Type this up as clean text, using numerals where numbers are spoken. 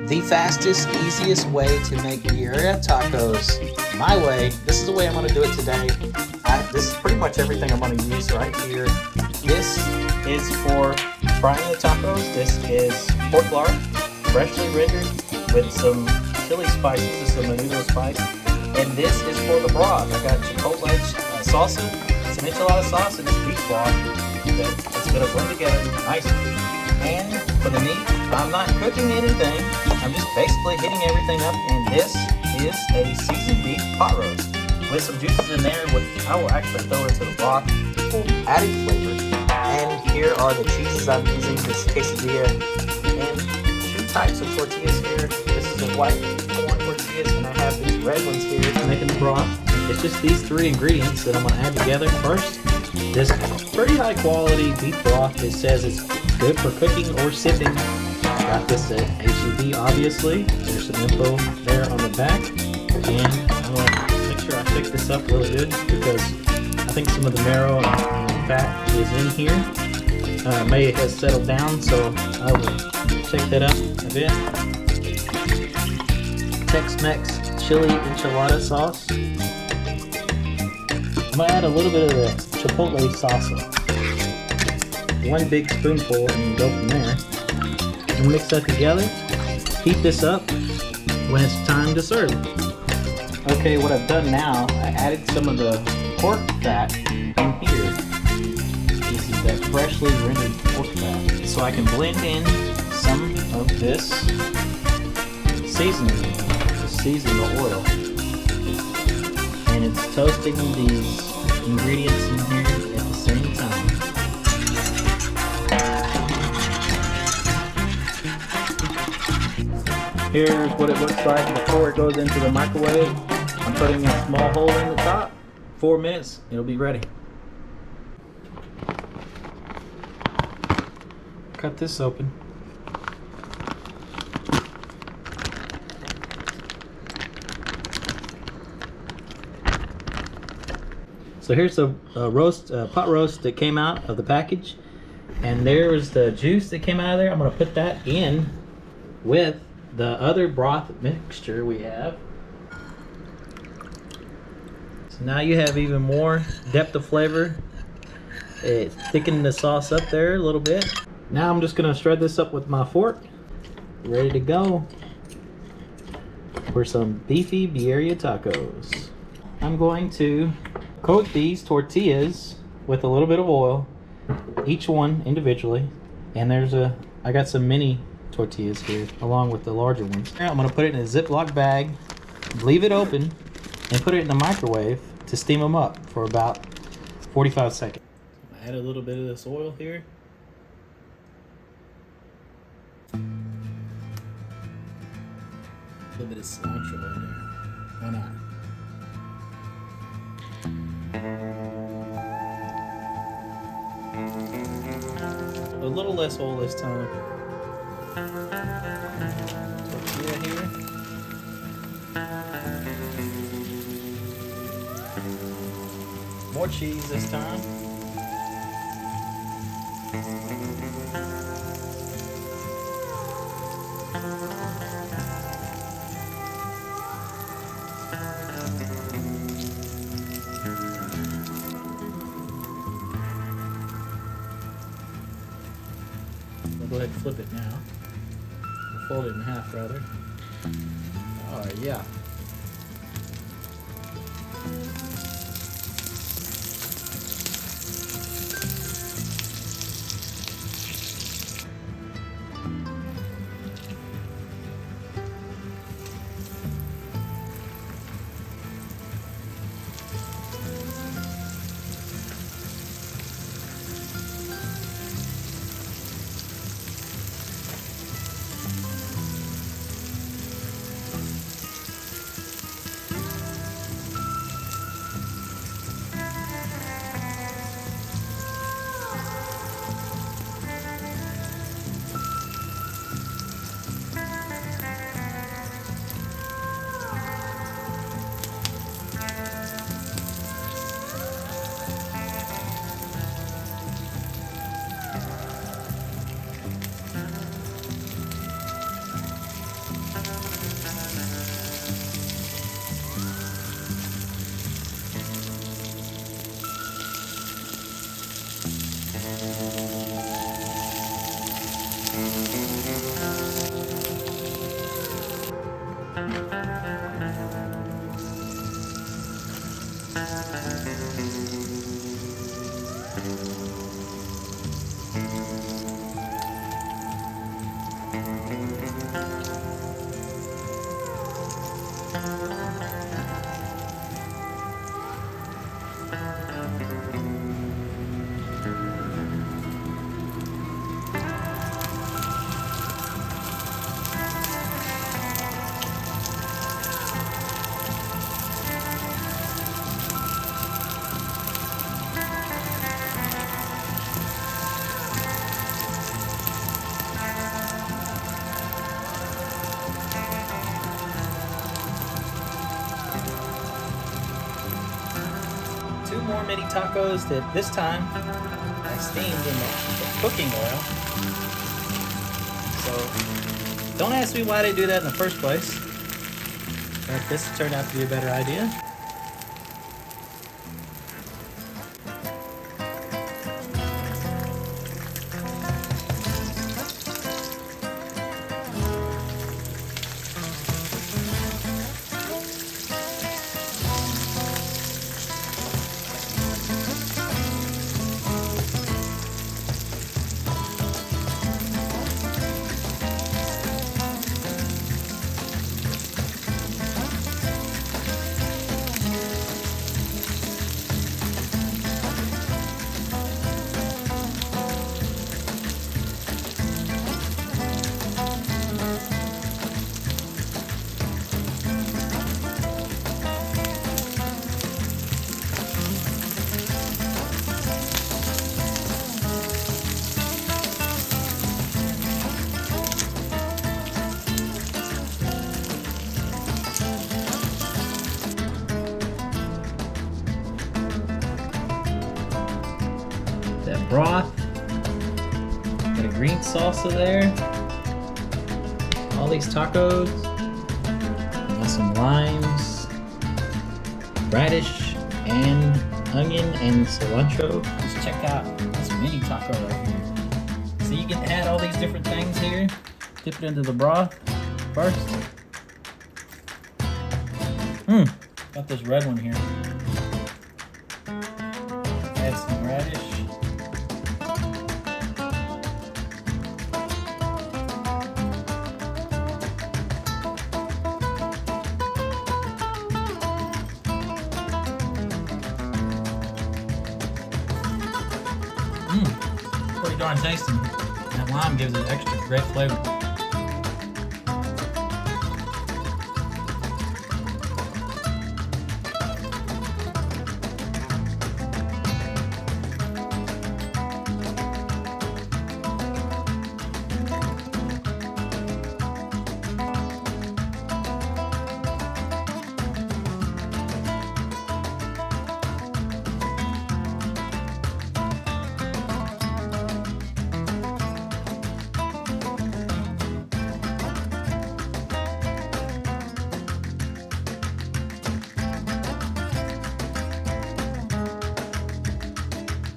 The fastest, easiest way to make birria tacos. My way. This is the way I'm going to do it today. This is pretty much everything I'm going to use right here. This is for frying the tacos. This is pork lard, freshly rendered with some chili spices and some menudo spice. And this is for the broth. I got chipotle salsa, some enchilada sauce, and this beef broth that's going to blend together nicely. And for the meat, I'm not cooking anything. I'm just basically hitting everything up. And this is a seasoned beef pot roast with some juices in there, which I will actually throw into the broth for added flavor. And here are the cheeses I'm using. This quesadilla and 2 types of tortillas here. This is a white corn tortillas, and I have these red ones here. Making the broth. It's just these 3 ingredients that I'm going to add together first. This pretty high quality beef broth. It says it's good for cooking or sipping. I got this at HEB, obviously. There's some info there on the back. And I'm going to make sure I pick this up really good because I think some of the marrow and fat is in here. May have settled down, so I will check that out a bit. Tex-Mex chili enchilada sauce. I'm going to add a little bit of the chipotle salsa. 1 big spoonful and go from there. And mix that together. Heat this up when it's time to serve. Okay, what I've done now, I added some of the pork fat in here. This is that freshly rendered pork fat. So I can blend in some of this seasoning to season the oil. And it's toasting these ingredients in here at the same time. Here's what it looks like before it goes into the microwave. I'm putting a small hole in the top. 4 minutes, it'll be ready. Cut this open. So here's the pot roast that came out of the package. And there was the juice that came out of there. I'm going to put that in with the other broth mixture we have. So now you have even more depth of flavor. It thickened the sauce up there a little bit. Now I'm just going to shred this up with my fork. Ready to go for some beefy birria tacos. I'm going to coat these tortillas with a little bit of oil, each one individually. And I got some mini tortillas here along with the larger ones. I'm going to put it in a Ziploc bag, leave it open, and put it in the microwave to steam them up for about 45 seconds. Add a little bit of this oil here. A little bit of cilantro in there. Why not? A little less oil this time. Tortilla here. More cheese this time. We'll go ahead and flip it now. We'll fold it in half rather. Oh yeah. more mini tacos that this time I steamed in the cooking oil. So don't ask me why they do that in the first place, but this turned out to be a better idea. That broth, got a green salsa there, all these tacos, got some limes, radish, and onion, and cilantro. Let's check out this mini taco right here. So you can add all these different things here, dip it into the broth first. Got this red one here. Add some radish. Pretty darn tasty. That lime gives it extra great flavor.